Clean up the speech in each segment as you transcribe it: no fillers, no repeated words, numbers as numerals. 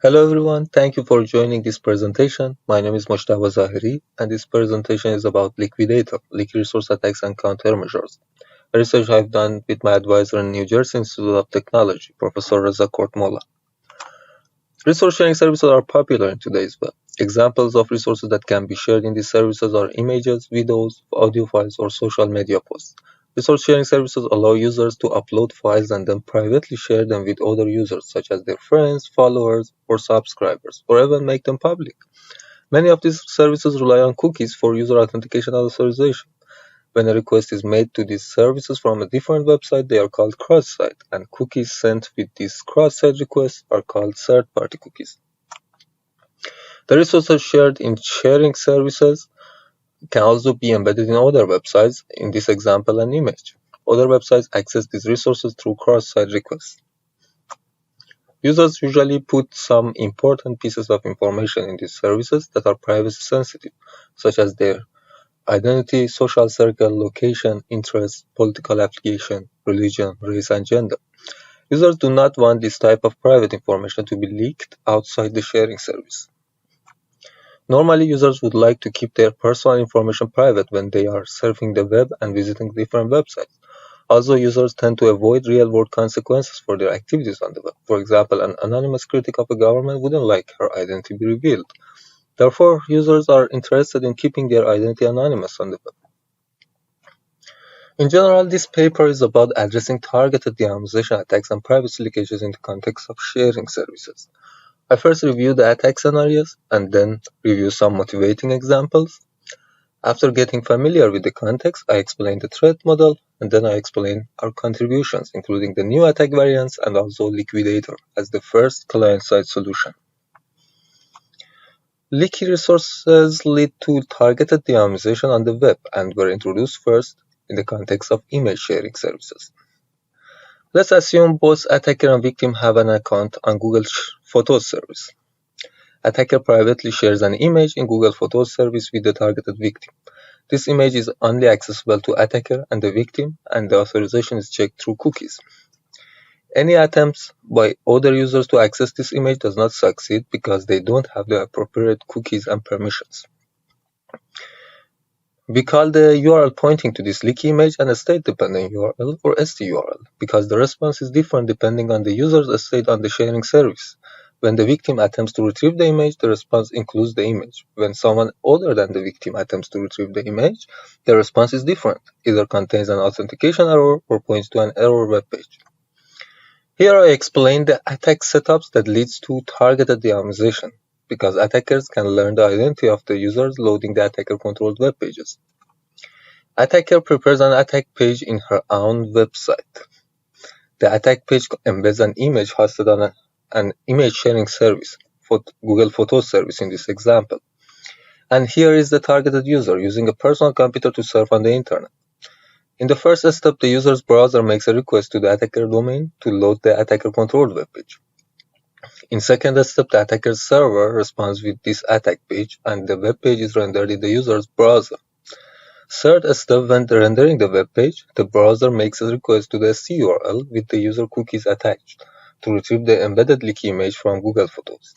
Hello everyone, thank you for joining this presentation. My name is Mojtaba Zaheri, and this presentation is about Leakuidator, leaky resource attacks and countermeasures. A research I've done with my advisor in New Jersey Institute of Technology, Professor Reza Curtmola. Resource sharing services are popular in today's web. Examples of resources that can be shared in these services are images, videos, audio files, or social media posts. Resource sharing services allow users to upload files and then privately share them with other users, such as their friends, followers, or subscribers, or even make them public. Many of these services rely on cookies for user authentication and authorization. When a request is made to these services from a different website, they are called cross-site, and cookies sent with these cross-site requests are called third-party cookies. The resources shared in sharing services can also be embedded in other websites, in this example an image. Other websites access these resources through cross-site requests. Users usually put some important pieces of information in these services that are privacy sensitive, such as their identity, social circle, location, interests, political affiliation, religion, race, and gender. Users do not want this type of private information to be leaked outside the sharing service. Normally, users would like to keep their personal information private when they are surfing the web and visiting different websites. Also, users tend to avoid real-world consequences for their activities on the web. For example, an anonymous critic of a government wouldn't like her identity to be revealed. Therefore, users are interested in keeping their identity anonymous on the web. In general, this paper is about addressing targeted de-anonymization attacks and privacy leakages in the context of sharing services. I first review the attack scenarios and then review some motivating examples. After getting familiar with the context, I explain the threat model, and then I explain our contributions, including the new attack variants and also Leakuidator as the first client-side solution. Leaky resources lead to targeted de-anonymization on the web and were introduced first in the context of image sharing services. Let's assume both attacker and victim have an account on Google Photos service. Attacker privately shares an image in Google Photos service with the targeted victim. This image is only accessible to attacker and the victim, and the authorization is checked through cookies. Any attempts by other users to access this image does not succeed because they don't have the appropriate cookies and permissions. We call the URL pointing to this leaky image an state-dependent URL or STURL because the response is different depending on the user's state on the sharing service. When the victim attempts to retrieve the image, the response includes the image. When someone other than the victim attempts to retrieve the image, the response is different, either contains an authentication error or points to an error web page. Here I explain the attack setups that leads to targeted de-anonymization, because attackers can learn the identity of the users loading the attacker-controlled web pages. Attacker prepares an attack page in her own website. The attack page embeds an image hosted on an image sharing service, Google Photos service in this example. And here is the targeted user using a personal computer to surf on the internet. In the first step, the user's browser makes a request to the attacker domain to load the attacker-controlled web page. In second step, the attacker's server responds with this attack page, and the web page is rendered in the user's browser. Third step, when rendering the web page, the browser makes a request to the STURL with the user cookies attached to retrieve the embedded leaky image from Google Photos.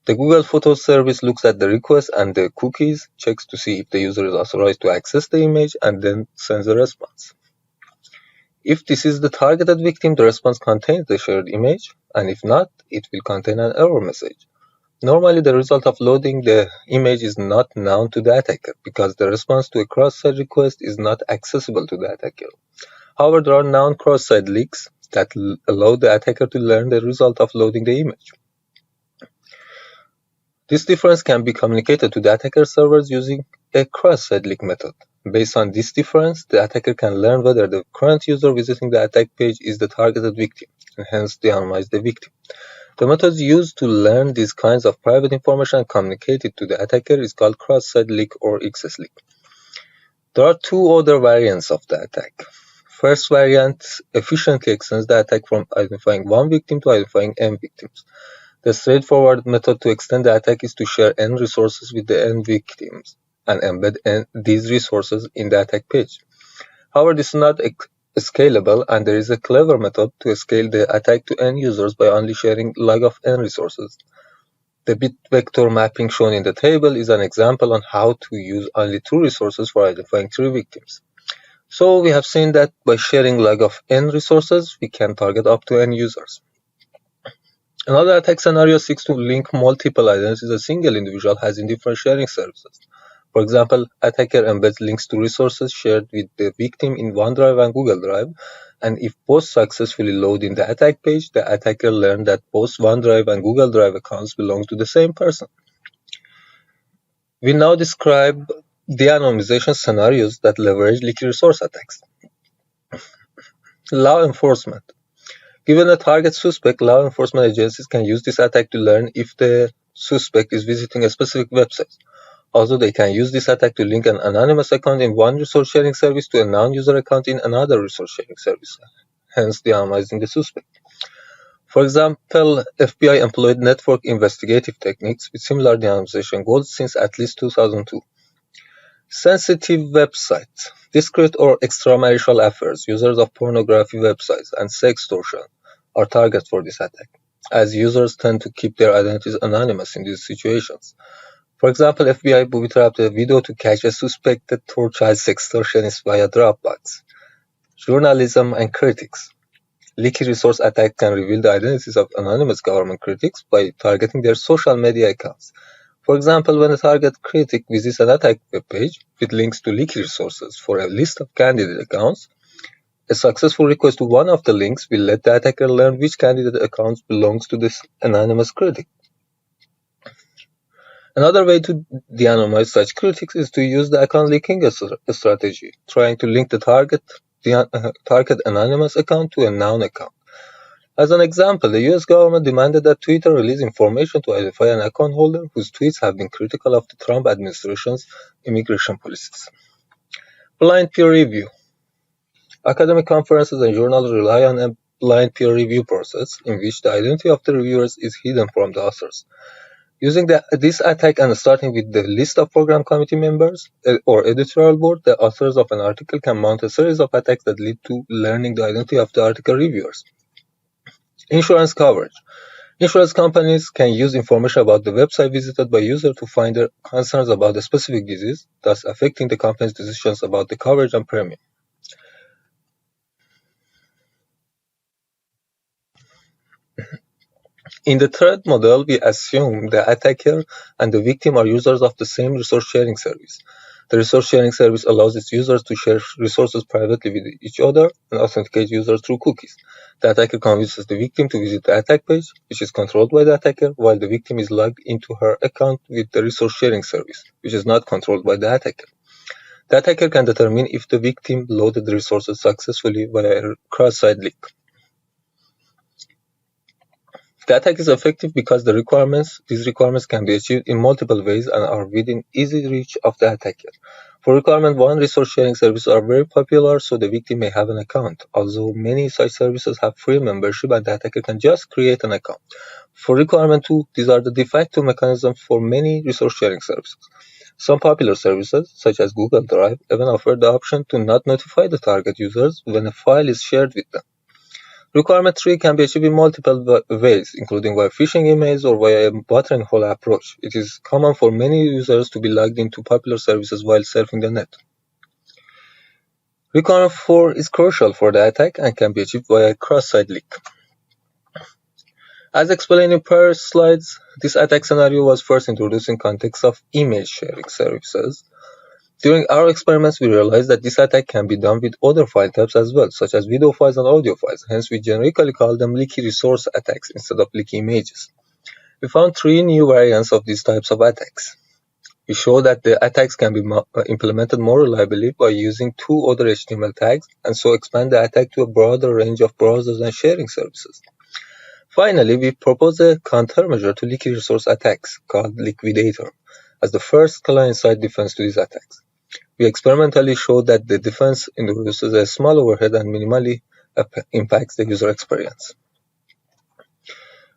The Google Photos service looks at the request and the cookies, checks to see if the user is authorized to access the image, and then sends a response. If this is the targeted victim, the response contains the shared image, and if not, it will contain an error message. Normally, the result of loading the image is not known to the attacker because the response to a cross-site request is not accessible to the attacker. However, there are known cross-site leaks that allow the attacker to learn the result of loading the image. This difference can be communicated to the attacker servers using a cross-site leak method. Based on this difference, the attacker can learn whether the current user visiting the attack page is the targeted victim, and hence de-anonymize the victim. The methods used to learn these kinds of private information and communicate it to the attacker is called cross-site leak or XS leak. There are two other variants of the attack. First variant efficiently extends the attack from identifying one victim to identifying n victims. The straightforward method to extend the attack is to share n resources with the n victims and embed these resources in the attack page. However, this is not scalable, and there is a clever method to scale the attack to n users by only sharing log of n resources. The bit vector mapping shown in the table is an example on how to use only 2 resources for identifying 3 victims. So we have seen that by sharing log of n resources, we can target up to n users. Another attack scenario seeks to link multiple identities a single individual has in different sharing services. For example, attacker embeds links to resources shared with the victim in OneDrive and Google Drive, and if both successfully load in the attack page, the attacker learns that both OneDrive and Google Drive accounts belong to the same person. We now describe de-anonymization scenarios that leverage leaky resource attacks. Law enforcement. Given a target suspect, law enforcement agencies can use this attack to learn if the suspect is visiting a specific website. Also, they can use this attack to link an anonymous account in one resource sharing service to a non-user account in another resource sharing service, hence de-anonymizing the suspect. For example, FBI employed network investigative techniques with similar de-anonymization goals since at least 2002. Sensitive websites, discrete or extramarital affairs, users of pornography websites, and sextortion are targets for this attack, as users tend to keep their identities anonymous in these situations. For example, FBI booby-trapped a video to catch a suspected child sextortionist via Dropbox. Journalism and critics. Leaky resource attack can reveal the identities of anonymous government critics by targeting their social media accounts. For example, when a target critic visits an attack webpage with links to leaky resources for a list of candidate accounts, a successful request to one of the links will let the attacker learn which candidate account belongs to this anonymous critic. Another way to de-anonymize such critics is to use the account linking strategy, trying to link the target anonymous account to a known account. As an example, the US government demanded that Twitter release information to identify an account holder whose tweets have been critical of the Trump administration's immigration policies. Blind peer review. Academic conferences and journals rely on a blind peer review process in which the identity of the reviewers is hidden from the authors. Using this attack and starting with the list of program committee members or editorial board, the authors of an article can mount a series of attacks that lead to learning the identity of the article reviewers. Insurance coverage. Insurance companies can use information about the website visited by users to find their concerns about a specific disease, thus affecting the company's decisions about the coverage and premium. In the threat model, we assume the attacker and the victim are users of the same resource sharing service. The resource sharing service allows its users to share resources privately with each other and authenticate users through cookies. The attacker convinces the victim to visit the attack page, which is controlled by the attacker, while the victim is logged into her account with the resource sharing service, which is not controlled by the attacker. The attacker can determine if the victim loaded the resources successfully via a cross-site link. The attack is effective because these requirements can be achieved in multiple ways and are within easy reach of the attacker. For requirement 1, resource sharing services are very popular, so the victim may have an account, although many such services have free membership and the attacker can just create an account. For requirement 2, these are the de facto mechanisms for many resource sharing services. Some popular services, such as Google Drive, even offer the option to not notify the target users when a file is shared with them. Requirement 3 can be achieved in multiple ways, including via phishing emails or via a watering hole approach. It is common for many users to be logged into popular services while surfing the net. Requirement 4 is crucial for the attack and can be achieved via a cross-site link. As explained in prior slides, this attack scenario was first introduced in context of image sharing services. During our experiments, we realized that this attack can be done with other file types as well, such as video files and audio files. Hence, we generically call them leaky resource attacks instead of leaky images. We found 3 new variants of these types of attacks. We show that the attacks can be implemented more reliably by using 2 other HTML tags and so expand the attack to a broader range of browsers and sharing services. Finally, we propose a countermeasure to leaky resource attacks called Leakuidator as the first client-side defense to these attacks. We experimentally showed that the defense introduces a small overhead and minimally impacts the user experience.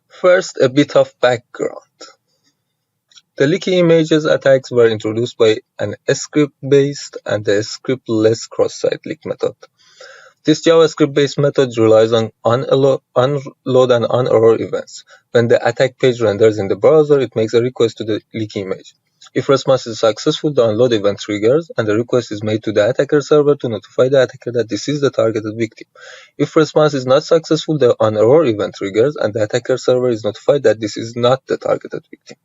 First, a bit of background. The leaky images attacks were introduced by an script-based and a script-less cross-site leak method. This JavaScript-based method relies on unload and unerror events. When the attack page renders in the browser, it makes a request to the leaky image. If response is successful, the unload event triggers, and the request is made to the attacker server to notify the attacker that this is the targeted victim. If response is not successful, the unerror event triggers, and the attacker server is notified that this is not the targeted victim.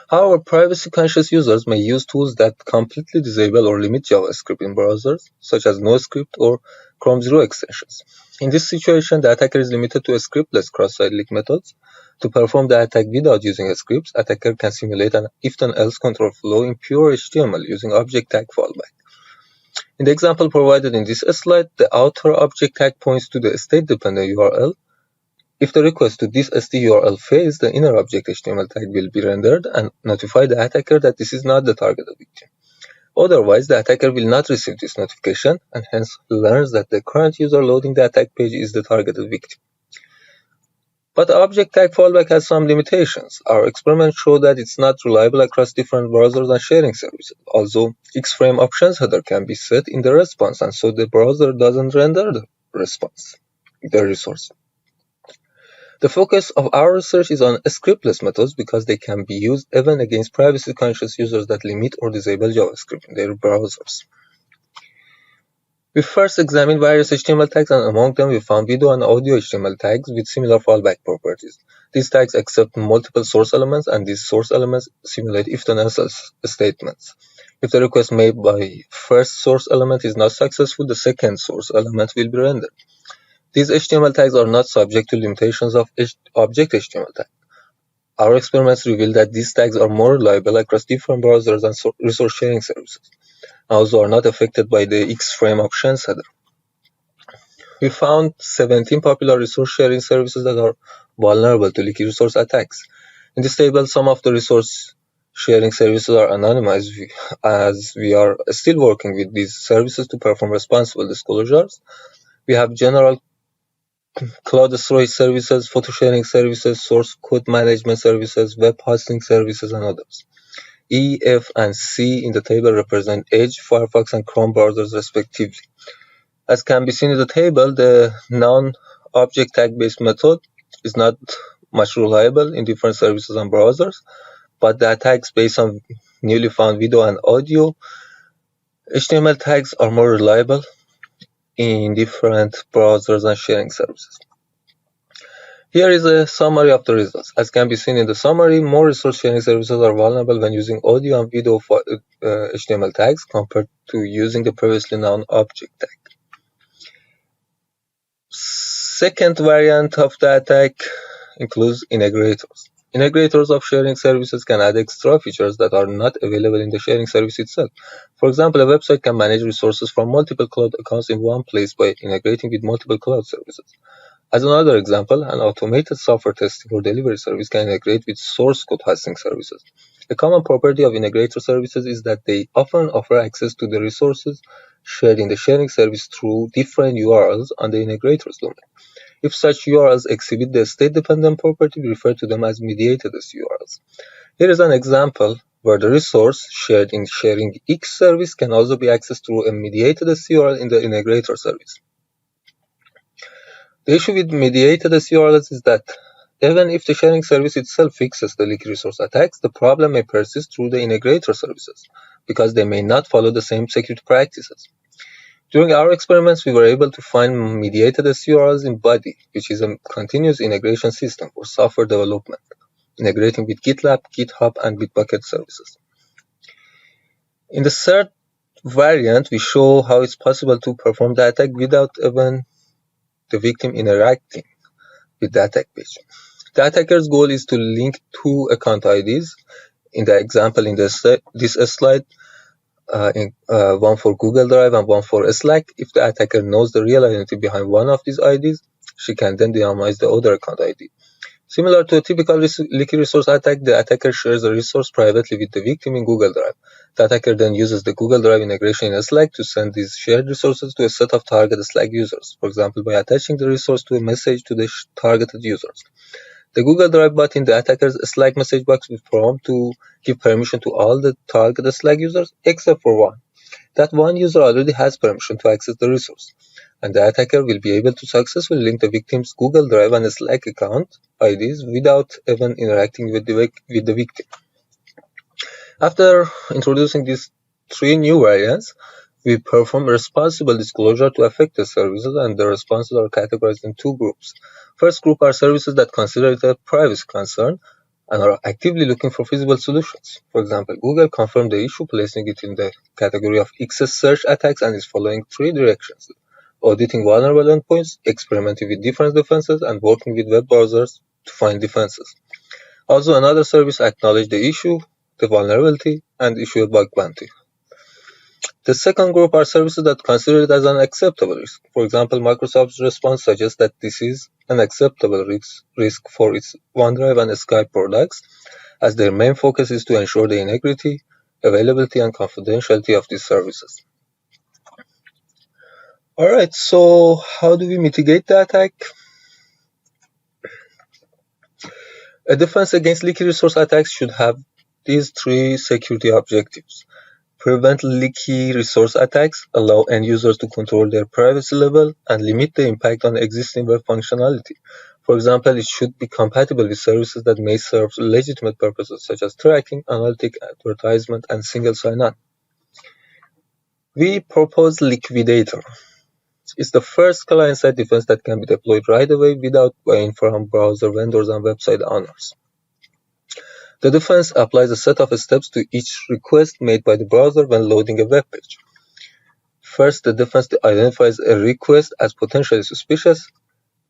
However, privacy-conscious users may use tools that completely disable or limit JavaScript in browsers, such as NoScript or Chrome 0 extensions. In this situation, the attacker is limited to a scriptless cross-site leak methods. To perform the attack without using a script, attacker can simulate an if-then-else control flow in pure HTML using object tag fallback. In the example provided in this slide, the author object tag points to the state-dependent URL. If the request to this ST URL fails, the inner object HTML tag will be rendered and notify the attacker that this is not the targeted victim. Otherwise, the attacker will not receive this notification and hence learns that the current user loading the attack page is the targeted victim. But object tag fallback has some limitations. Our experiments show that it's not reliable across different browsers and sharing services. Also, X-frame options header can be set in the response, and so the browser doesn't render the resource. The focus of our research is on scriptless methods because they can be used even against privacy-conscious users that limit or disable JavaScript in their browsers. We first examined various HTML tags, and among them we found video and audio HTML tags with similar fallback properties. These tags accept multiple source elements, and these source elements simulate if-then-else statements. If the request made by first source element is not successful, the second source element will be rendered. These HTML tags are not subject to limitations of object HTML tag. Our experiments reveal that these tags are more reliable across different browsers and resource sharing services, and also are not affected by the X-frame options header. We found 17 popular resource sharing services that are vulnerable to leaky resource attacks. In this table, some of the resource sharing services are anonymized as we are still working with these services to perform responsible disclosures. We have general cloud storage services, photo sharing services, source code management services, web hosting services, and others. E, F, and C in the table represent Edge, Firefox, and Chrome browsers respectively. As can be seen in the table, the non-object tag-based method is not much reliable in different services and browsers, but the attacks based on newly found video and audio HTML tags are more reliable in different browsers and sharing services. Here is a summary of the results. As can be seen in the summary, more resource sharing services are vulnerable when using audio and video HTML tags compared to using the previously known object tag. Second variant of the attack includes integrators. Integrators of sharing services can add extra features that are not available in the sharing service itself. For example, a website can manage resources from multiple cloud accounts in one place by integrating with multiple cloud services. As another example, an automated software testing or delivery service can integrate with source code hosting services. A common property of integrator services is that they often offer access to the resources shared in the sharing service through different URLs on the integrator's domain. If such URLs exhibit the state-dependent property, we refer to them as mediated URLs. Here is an example where the resource shared in sharing X service can also be accessed through a mediated URL in the integrator service. The issue with mediated URLs is that even if the sharing service itself fixes the leaky resource attacks, the problem may persist through the integrator services because they may not follow the same security practices. During our experiments, we were able to find mediated URLs in Buddy, which is a continuous integration system for software development, integrating with GitLab, GitHub, and Bitbucket services. In the third variant, we show how it's possible to perform the attack without even the victim interacting with the attack page. The attacker's goal is to link two account IDs. In the example in this slide, one for Google Drive and one for Slack. If the attacker knows the real identity behind one of these IDs, she can then dynamize the other account ID. Similar to a typical leaky resource attack, the attacker shares the resource privately with the victim in Google Drive. The attacker then uses the Google Drive integration in Slack to send these shared resources to a set of target Slack users, for example, by attaching the resource to a message to the targeted users. The Google Drive bot in the attacker's Slack message box will prompt to give permission to all the target Slack users except for one. that one user already has permission to access the resource, and the attacker will be able to successfully link the victim's Google Drive and Slack account IDs without even interacting with the victim. After introducing these three new variants, we perform responsible disclosure to affected services, and the responses are categorized in two groups. First group are services that consider it a privacy concern and are actively looking for feasible solutions. For example, Google confirmed the issue, placing it in the category of excess search attacks, and is following three directions: auditing vulnerable endpoints, experimenting with different defenses, and working with web browsers to find defenses. Also, another service acknowledged the issue, the vulnerability, and issued a bug bounty. The second group are services that consider it as an acceptable risk. For example, Microsoft's response suggests that this is an acceptable risk for its OneDrive and Skype products, as their main focus is to ensure the integrity, availability, and confidentiality of these services. Alright, so how do we mitigate the attack? A defense against leaky resource attacks should have these three security objectives: prevent leaky resource attacks, allow end users to control their privacy level, and limit the impact on existing web functionality. For example, it should be compatible with services that may serve legitimate purposes such as tracking, analytic, advertisement, and single sign-on. We propose Leakuidator. It's the first client-side defense that can be deployed right away without buying from browser vendors and website owners. The defense applies a set of steps to each request made by the browser when loading a web page. First, the defense identifies a request as potentially suspicious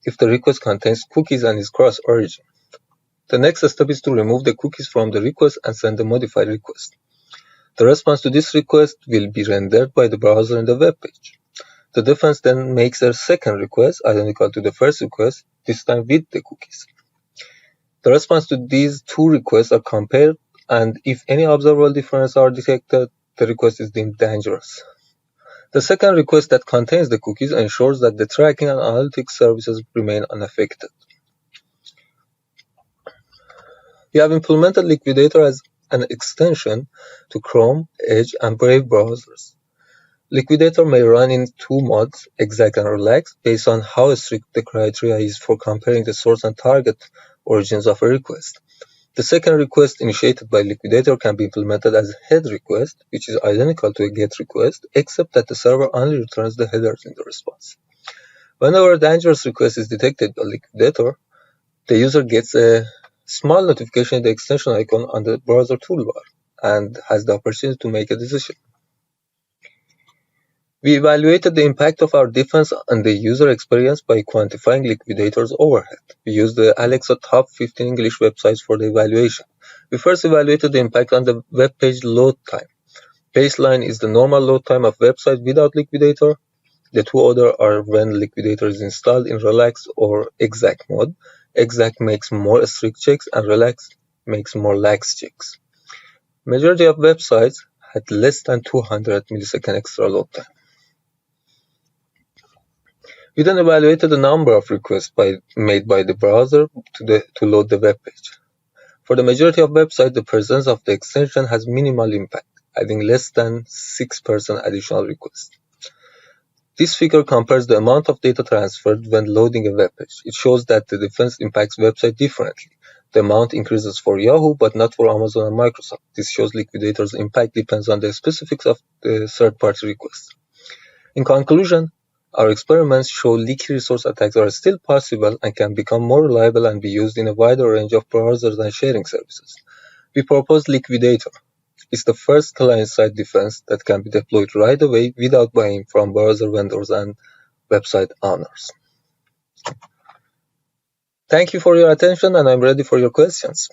if the request contains cookies and is cross-origin. The next step is to remove the cookies from the request and send a modified request. The response to this request will be rendered by the browser in the web page. The defense then makes a second request identical to the first request, this time with the cookies. The response to these two requests are compared, and if any observable differences are detected, the request is deemed dangerous. The second request that contains the cookies ensures that the tracking and analytics services remain unaffected. We have implemented Leakuidator as an extension to Chrome, Edge, and Brave browsers. Leakuidator may run in two modes, exact and relaxed, based on how strict the criteria is for comparing the source and target origins of a request. The second request initiated by Leakuidator can be implemented as a head request, which is identical to a GET request, except that the server only returns the headers in the response. Whenever a dangerous request is detected by Leakuidator, the user gets a small notification in the extension icon on the browser toolbar and has the opportunity to make a decision. We evaluated the impact of our defense on the user experience by quantifying Leakuidator's overhead. We used the Alexa top 15 English websites for the evaluation. We first evaluated the impact on the web page load time. Baseline is the normal load time of websites without Leakuidator. The two other are when Leakuidator is installed in relaxed or exact mode. Exact makes more strict checks and relaxed makes more lax checks. Majority of websites had less than 200 millisecond extra load time. We then evaluated the number of requests made by the browser to load the web page. For the majority of websites, the presence of the extension has minimal impact, adding less than 6% additional requests. This figure compares the amount of data transferred when loading a web page. It shows that the defense impacts websites differently. The amount increases for Yahoo, but not for Amazon and Microsoft. This shows Leakuidator's impact depends on the specifics of the third-party requests. In conclusion, our experiments show leaky resource attacks are still possible and can become more reliable and be used in a wider range of browsers and sharing services. We propose Leakuidator. It's the first client-side defense that can be deployed right away without buying from browser vendors and website owners. Thank you for your attention, and I'm ready for your questions.